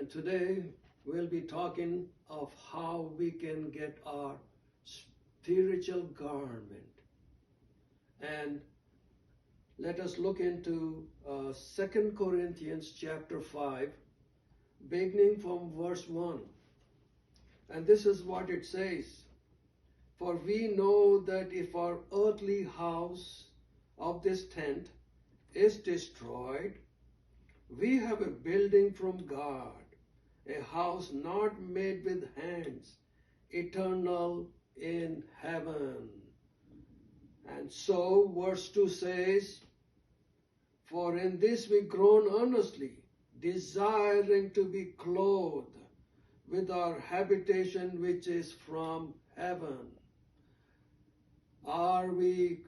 And today we'll be talking of how we can get our spiritual garment. And let us look into 2 Corinthians chapter 5, beginning from verse 1. And this is what it says. For we know that if our earthly house of this tent is destroyed, we have a building from God, a house not made with hands, eternal in heaven. And so verse 2 says, for in this we groan earnestly, desiring to be clothed with our habitation which is from heaven. How are we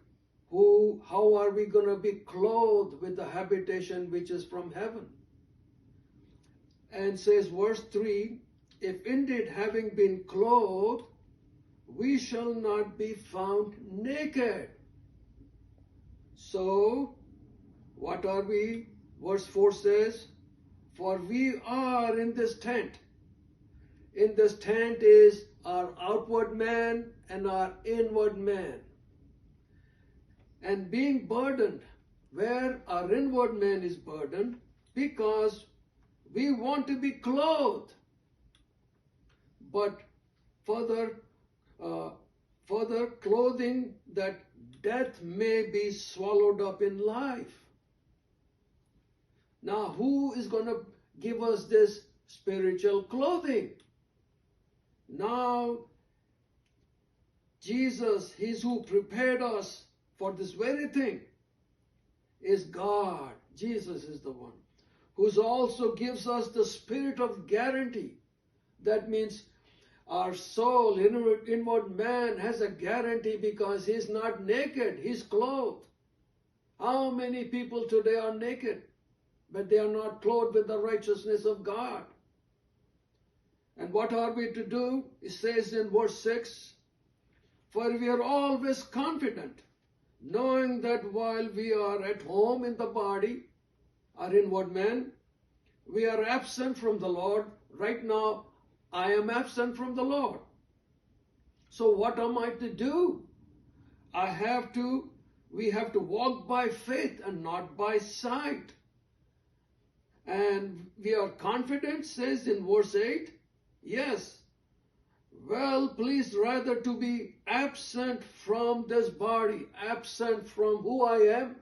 going to be clothed with the habitation which is from heaven? And says verse 3, if indeed having been clothed, we shall not be found naked. So, what are we? Verse 4 says, for we are in this tent. In this tent is our outward man and our inward man. And being burdened, where our inward man is burdened, because we want to be clothed. But further clothing that death may be swallowed up in life. Now, who is going to give us this spiritual clothing? Now, Jesus, He's who prepared us for this very thing, is God. Jesus is the one who also gives us the spirit of guarantee. That means our soul, inward man, has a guarantee because he's not naked, he's clothed. How many people today are naked, but they are not clothed with the righteousness of God? And what are we to do? It says in verse 6, for we are always confident, knowing that while we are at home in the body, our inward man, we are absent from the Lord. Right now, I am absent from the Lord. So what am I to do? We have to walk by faith and not by sight. And we are confident, says in verse 8, yes, well, please rather to be absent from this body, absent from who I am,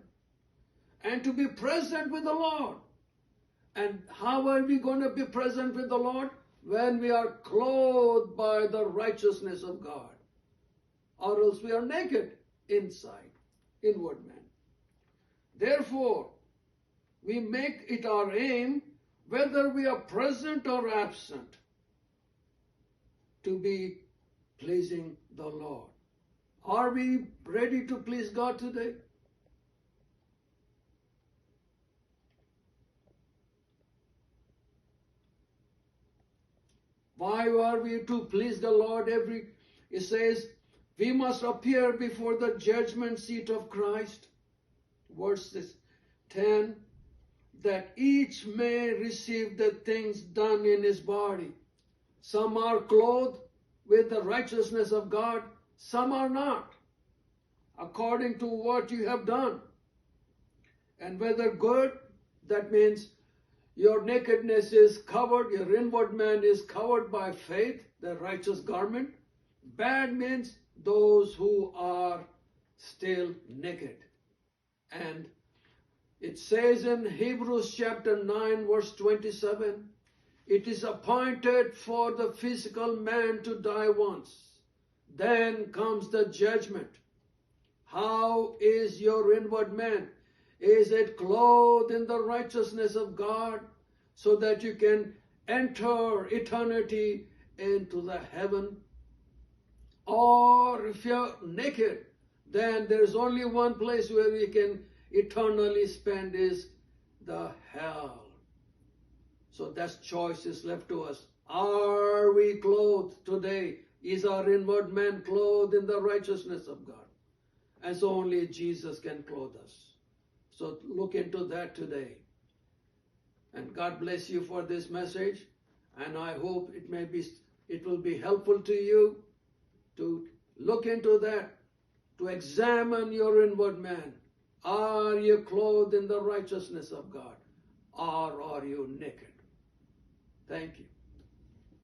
and to be present with the Lord. And how are we going to be present with the Lord? When we are clothed by the righteousness of God. Or else we are naked inside, inward man. Therefore, we make it our aim, whether we are present or absent, to be pleasing the Lord. Are we ready to please God today? Why are we to please the Lord? It says, we must appear before the judgment seat of Christ. Verse 10, that each may receive the things done in his body. Some are clothed with the righteousness of God, some are not, according to what you have done. And whether good, that means your nakedness is covered, your inward man is covered by faith, the righteous garment. Bad means those who are still naked. And it says in Hebrews chapter 9 verse 27, it is appointed for the physical man to die once. Then comes the judgment. How is your inward man? Is it clothed in the righteousness of God so that you can enter eternity into the heaven? Or if you're naked, then there's only one place where we can eternally spend is the hell. So that choice is left to us. Are we clothed today? Is our inward man clothed in the righteousness of God? And so only Jesus can clothe us. So look into that today. And God bless you for this message. And I hope it will be helpful to you to look into that, to examine your inward man. Are you clothed in the righteousness of God, or are you naked? Thank you.